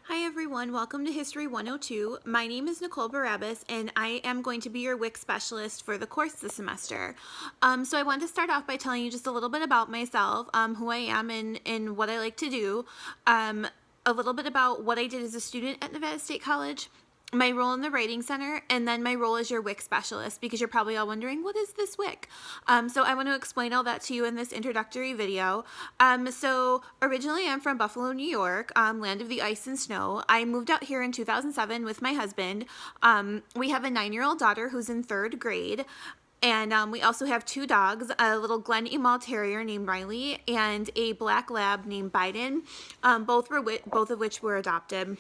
Hi everyone, welcome to History 102. My name is Nicole Barabbas and I am going to be your WIC specialist for the course this semester. So I wanted to start off by telling you just a little bit about myself, who I am and what I like to do, a little bit about what I did as a student at Nevada State College, my role in the Writing Center, and then my role as your WIC specialist, because you're probably all wondering, what is this WIC? So I want to explain all that to you in this introductory video. So originally I'm from Buffalo, New York, land of the ice and snow. I moved out here in 2007 with my husband. We have a 9-year-old daughter who's in 3rd grade. And we also have 2 dogs, a little Glen Emal Terrier named Riley and a black lab named Biden, both of which were adopted.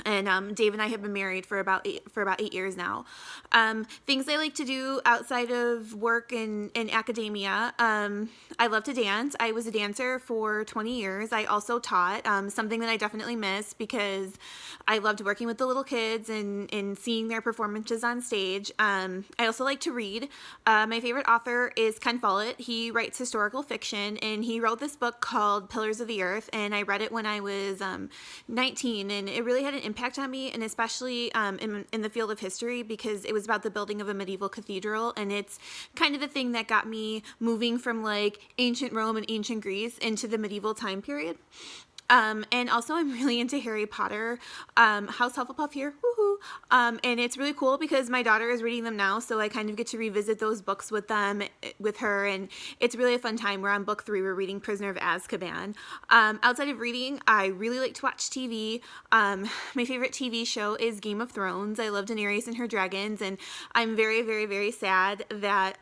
And Dave and I have been married for about 8 years now. Things I like to do outside of work and academia. I love to dance. I was a dancer for 20 years. I also taught, something that I definitely miss because I loved working with the little kids and seeing their performances on stage. I also like to read. My favorite author is Ken Follett. He writes historical fiction, and he wrote this book called Pillars of the Earth, and I read it when I was 19, and it really had an impact on me, and especially in the field of history, because it was about the building of a medieval cathedral, and it's kind of the thing that got me moving from like ancient Rome and ancient Greece into the medieval time period. And also I'm really into Harry Potter, House Hufflepuff here, woohoo! And it's really cool because my daughter is reading them now, so I kind of get to revisit those books with her, and it's really a fun time. We're on book 3, we're reading Prisoner of Azkaban. Outside of reading, I really like to watch TV. My favorite TV show is Game of Thrones. I love Daenerys and her dragons, and I'm very, very, very sad that,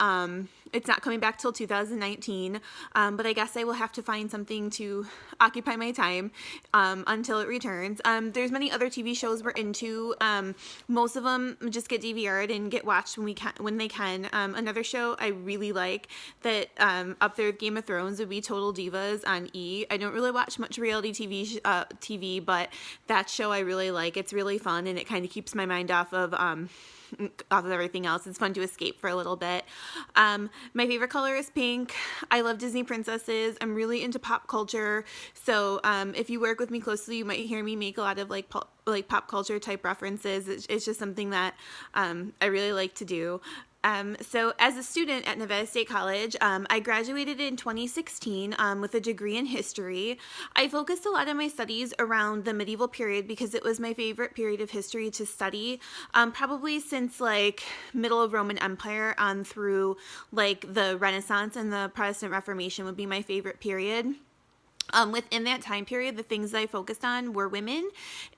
it's not coming back till 2019, but I guess I will have to find something to occupy my time until it returns. There's many other TV shows we're into. Most of them just get DVR'd and get watched when they can. Another show I really like that up there with Game of Thrones would be Total Divas on E! I don't really watch much reality TV, but that show I really like. It's really fun, and it kind of keeps my mind off of everything else. It's fun to escape for a little bit. My favorite color is pink. I love Disney princesses. I'm really into pop culture. So if you work with me closely, you might hear me make a lot of like pop culture type references. It's just something that I really like to do. So as a student at Nevada State College, I graduated in 2016 with a degree in history. I focused a lot of my studies around the medieval period because it was my favorite period of history to study, probably since like middle of Roman Empire on through like the Renaissance and the Protestant Reformation would be my favorite period. Within that time period, the things that I focused on were women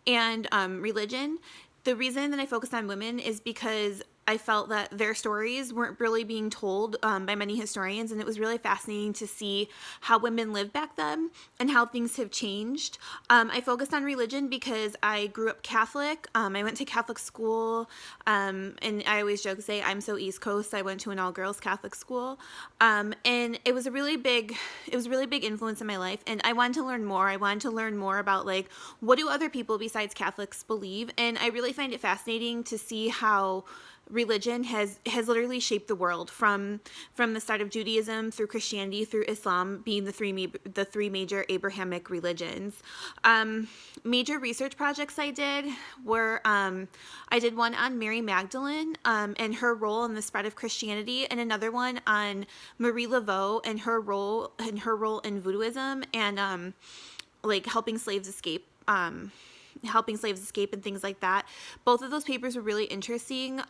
and religion. The reason that I focused on women is because I felt that their stories weren't really being told by many historians, and it was really fascinating to see how women lived back then and how things have changed. I focused on religion because I grew up Catholic. I went to Catholic school, and I always joke say I'm so East Coast. I went to an all-girls Catholic school, and it was a really big influence in my life. And I wanted to learn more. I wanted to learn more about like what do other people besides Catholics believe, and I really find it fascinating to see how religion has literally shaped the world from the start of Judaism through Christianity through Islam being the three major Abrahamic religions. Major research projects I did were I did one on Mary Magdalene and her role in the spread of Christianity, and another one on Marie Laveau and her role in voodooism and like helping slaves escape and things like that. Both of those papers were really interesting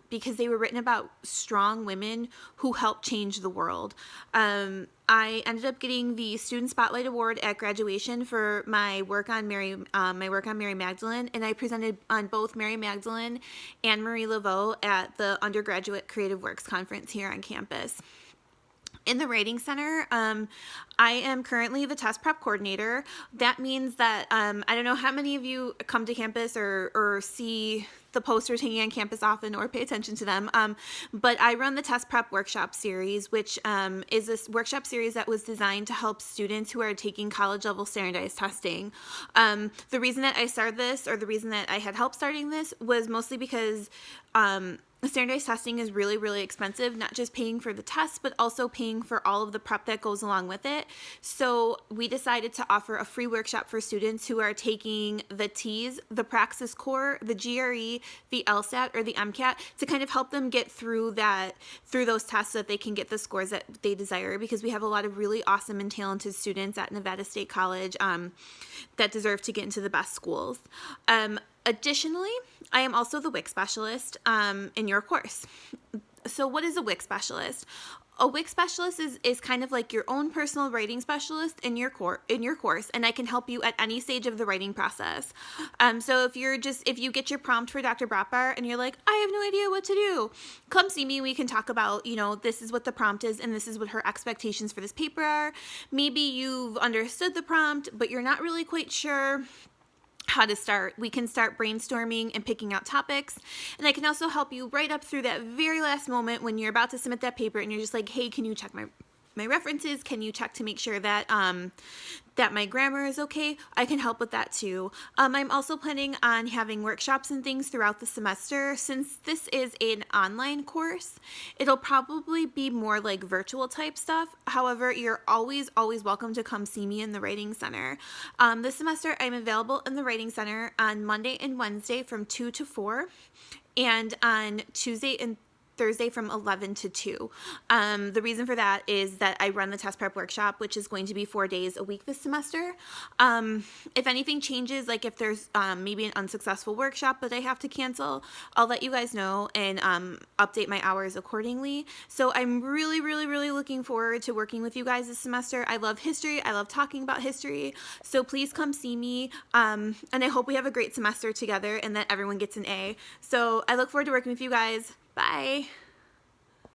because they were written about strong women who helped change the world. I ended up getting the Student Spotlight Award at graduation for my work on Mary Magdalene, and I presented on both Mary Magdalene and Marie Laveau at the Undergraduate Creative Works Conference here on campus. In the Writing Center, I am currently the test prep coordinator. That means that I don't know how many of you come to campus or see the posters hanging on campus often or pay attention to them. But I run the Test Prep Workshop Series, which is this workshop series that was designed to help students who are taking college level standardized testing. The reason that I started this, or the reason that I had help starting this, was mostly because standardized testing is really, really expensive, not just paying for the test, but also paying for all of the prep that goes along with it. So we decided to offer a free workshop for students who are taking the TEAS, the Praxis Core, the GRE, the LSAT, or the MCAT, to kind of help them get through those tests so that they can get the scores that they desire, because we have a lot of really awesome and talented students at Nevada State College that deserve to get into the best schools. Additionally, I am also the WIC specialist in your course. So what is a WIC specialist? A WIC specialist is kind of like your own personal writing specialist in your course, and I can help you at any stage of the writing process. So if you get your prompt for Dr. Bratbar and you're like, I have no idea what to do, come see me. We can talk about, this is what the prompt is and this is what her expectations for this paper are. Maybe you've understood the prompt, but you're not really quite sure how to start. We can start brainstorming and picking out topics, and I can also help you right up through that very last moment when you're about to submit that paper and you're just like, hey, can you check my references? Can you check to make sure that that my grammar is okay? I can help with that too. I'm also planning on having workshops and things throughout the semester. Since this is an online course, it'll probably be more like virtual type stuff. However, you're always welcome to come see me in the Writing Center. This semester, I'm available in the Writing Center on Monday and Wednesday from 2 to 4, and on Tuesday and Thursday from 11 to 2. The reason for that is that I run the test prep workshop, which is going to be 4 days a week this semester. If anything changes, like if there's maybe an unsuccessful workshop that I have to cancel, I'll let you guys know and update my hours accordingly. So I'm really, really, really looking forward to working with you guys this semester. I love history. I love talking about history. So please come see me. And I hope we have a great semester together and that everyone gets an A. So I look forward to working with you guys. Bye.